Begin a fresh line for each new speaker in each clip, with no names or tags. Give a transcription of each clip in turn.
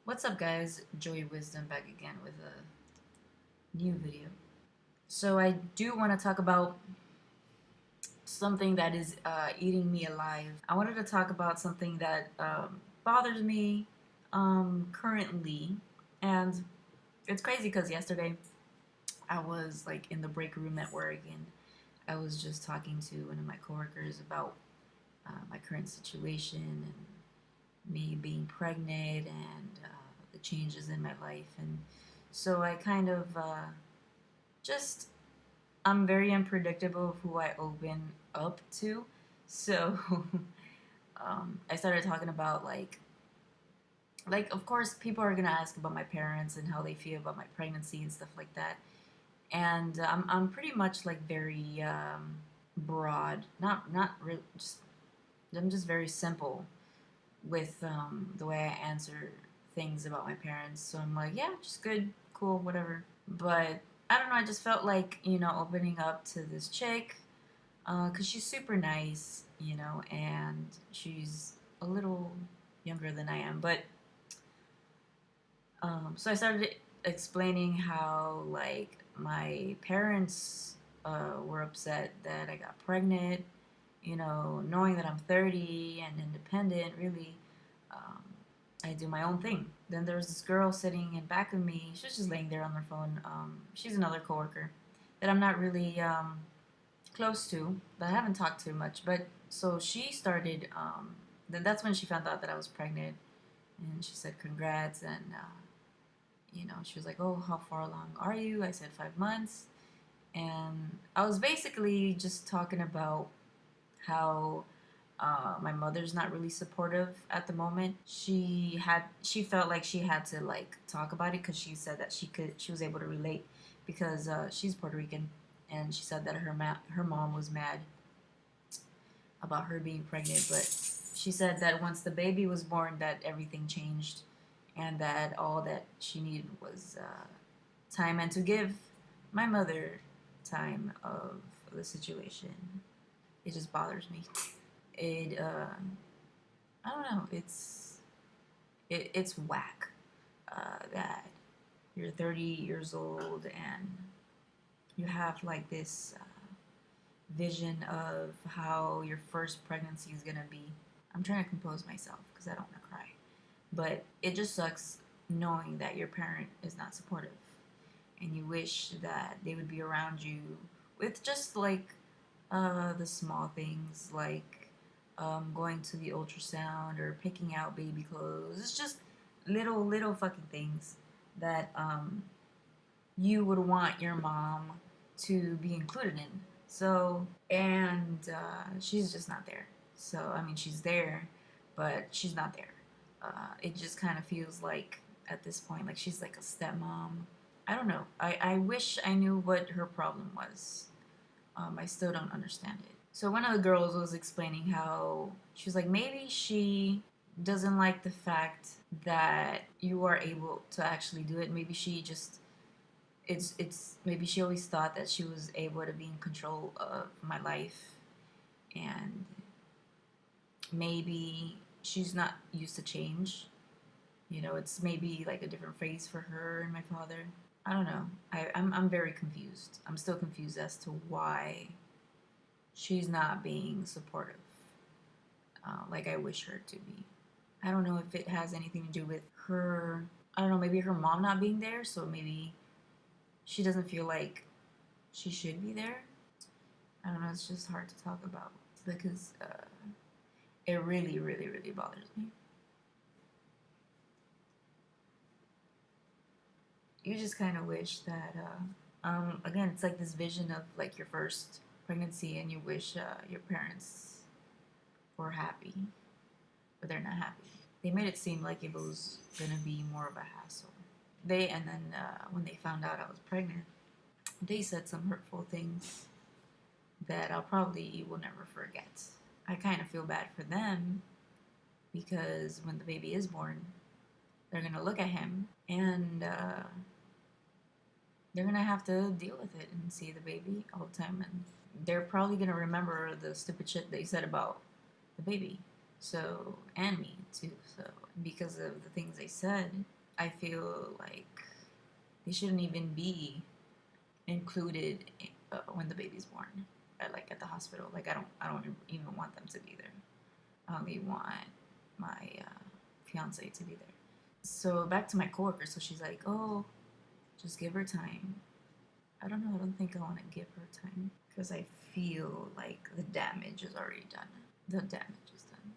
What's up, guys? Joy Wisdom back again with a new video. So I do want to talk about something that is eating me alive. I wanted to talk about something that bothers me currently, and it's crazy because yesterday I was like in the break room at work, and I was just talking to one of my coworkers about my current situation and me being pregnant and the changes in my life. And so I kind of just, I'm very unpredictable of who I open up to. So I started talking about like of course people are gonna ask about my parents and how they feel about my pregnancy and stuff like that. And I'm pretty much like very broad, not really, just I'm just very simple with the way I answer things about my parents. So I'm like, yeah, just good, cool, whatever. But I don't know, I just felt like, opening up to this chick because she's super nice, and she's a little younger than I am. But so I started explaining how, like, my parents were upset that I got pregnant, knowing that I'm 30 and independent, really. Um, I do my own thing. Then there was this girl sitting in back of me. She was just laying there on her phone. She's another coworker that I'm not really close to, that I haven't talked to much. But so she started. Then that's when she found out that I was pregnant, and she said congrats. And she was like, "Oh, how far along are you?" I said 5 months, and I was basically just talking about how my mother's not really supportive at the moment. She felt like she had to like talk about it because she said that she was able to relate because she's Puerto Rican, and she said that her mom was mad about her being pregnant, but she said that once the baby was born, that everything changed, and that all that she needed was time, and to give my mother time of the situation. It just bothers me. It I don't know. It's whack that you're 30 years old and you have like this vision of how your first pregnancy is gonna be. I'm trying to compose myself because I don't want to cry, but it just sucks knowing that your parent is not supportive, and you wish that they would be around you with just like the small things like going to the ultrasound or picking out baby clothes. It's just little fucking things that you would want your mom to be included in. So, and she's just not there. So, I mean, she's there, but she's not there. It just kind of feels like at this point, like she's like a stepmom. I don't know. I wish I knew what her problem was. I still don't understand it. So one of the girls was explaining how she was like, maybe she doesn't like the fact that you are able to actually do it. Maybe she just it's maybe she always thought that she was able to be in control of my life, and maybe she's not used to change. It's maybe like a different phase for her and my father. I don't know. I'm very confused. I'm still confused as to why she's not being supportive like I wish her to be. I don't know if it has anything to do with her. I don't know, maybe her mom not being there, so maybe she doesn't feel like she should be there. I don't know, it's just hard to talk about because it really bothers me. You just kind of wish that, again, it's like this vision of like your first pregnancy, and you wish your parents were happy, but they're not happy. They made it seem like it was gonna be more of a hassle. And then when they found out I was pregnant, they said some hurtful things that I'll probably will never forget. I kind of feel bad for them because when the baby is born, they're gonna look at him, and they're gonna have to deal with it and see the baby all the time, and they're probably gonna remember the stupid shit they said about the baby. So, and me too. So, because of the things they said, I feel like they shouldn't even be included when the baby's born, like at the hospital. Like I don't even want them to be there. I only want my fiance to be there. So back to my coworker. So she's like, "Oh, just give her time." I don't know. I don't think I want to give her time because I feel like the damage is already done. The damage is done.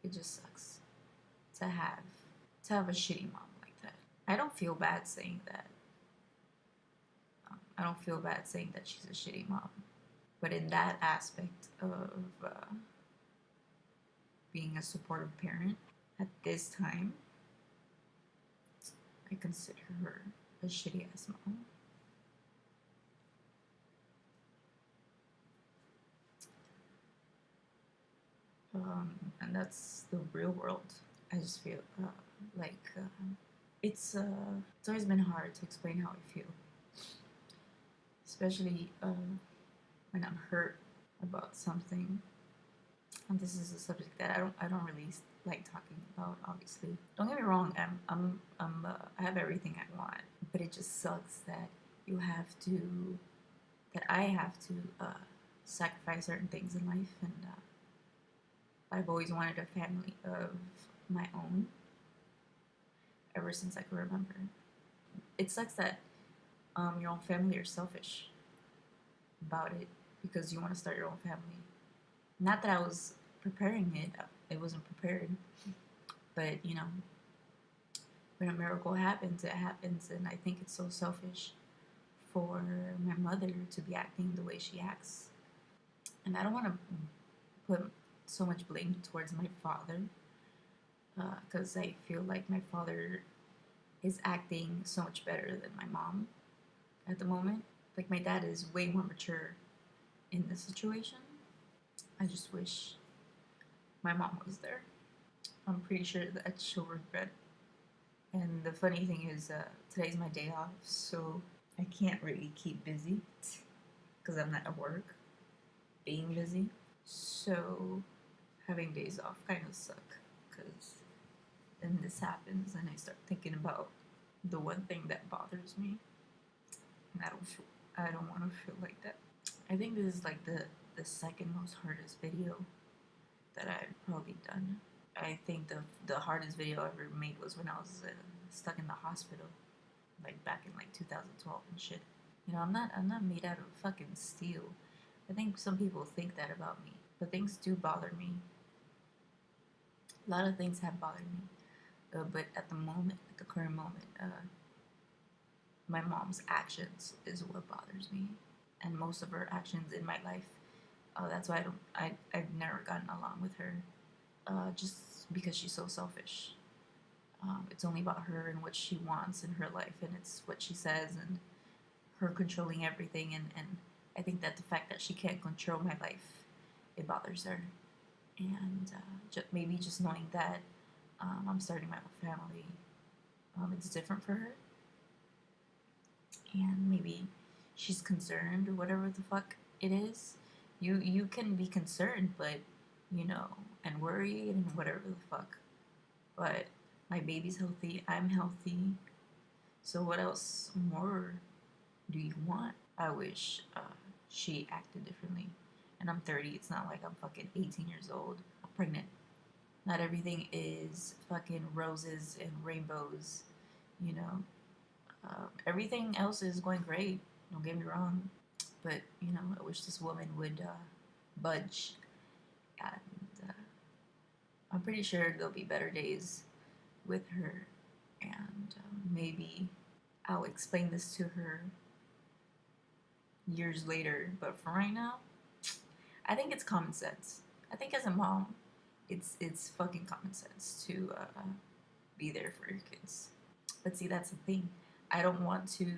It just sucks to have a shitty mom like that. I don't feel bad saying that. I don't feel bad saying that she's a shitty mom. But in that aspect of being a supportive parent, at this time, I consider her a shitty ass mom. And that's the real world. I just feel like it's always been hard to explain how I feel, especially when I'm hurt about something. And this is a subject that I don't really like talking about. Obviously, don't get me wrong. I have everything I want, but it just sucks that you have to that I have to sacrifice certain things in life, and I've always wanted a family of my own ever since I can remember. It sucks that your own family are selfish about it because you want to start your own family. Not that I was preparing it, it wasn't prepared, but you know, when a miracle happens, it happens, and I think it's so selfish for my mother to be acting the way she acts. And I don't want to put so much blame towards my father because I feel like my father is acting so much better than my mom at the moment. Like my dad is way more mature in this situation. I just wish my mom was there. I'm pretty sure that she'll regret. And the funny thing is, today's my day off, so I can't really keep busy because I'm not at work, being busy. So having days off kind of suck because then this happens and I start thinking about the one thing that bothers me, and I don't want to feel like that. I think this is like the second most hardest video that I've probably done. I think the hardest video I ever made was when I was stuck in the hospital, like back in like 2012 and shit. You know, I'm not made out of fucking steel. I think some people think that about me, but things do bother me. A lot of things have bothered me, but at the moment, at the current moment, my mom's actions is what bothers me, and most of her actions in my life. That's why I've never gotten along with her, just because she's so selfish. It's only about her and what she wants in her life, and it's what she says, and her controlling everything. And I think that the fact that she can't control my life, it bothers her. And maybe just knowing that I'm starting my own family, it's different for her. And maybe she's concerned or whatever the fuck it is. You can be concerned, but you know, and worried and whatever the fuck. But my baby's healthy, I'm healthy. So what else more do you want? I wish she acted differently. And I'm 30. It's not like I'm fucking 18 years old. I'm pregnant. Not everything is fucking roses and rainbows, you know. Everything else is going great. Don't get me wrong. But, you know, I wish this woman would budge. And I'm pretty sure there'll be better days with her. And maybe I'll explain this to her years later. But for right now, I think it's common sense. I think as a mom, it's fucking common sense to be there for your kids. But see, that's the thing. I don't want to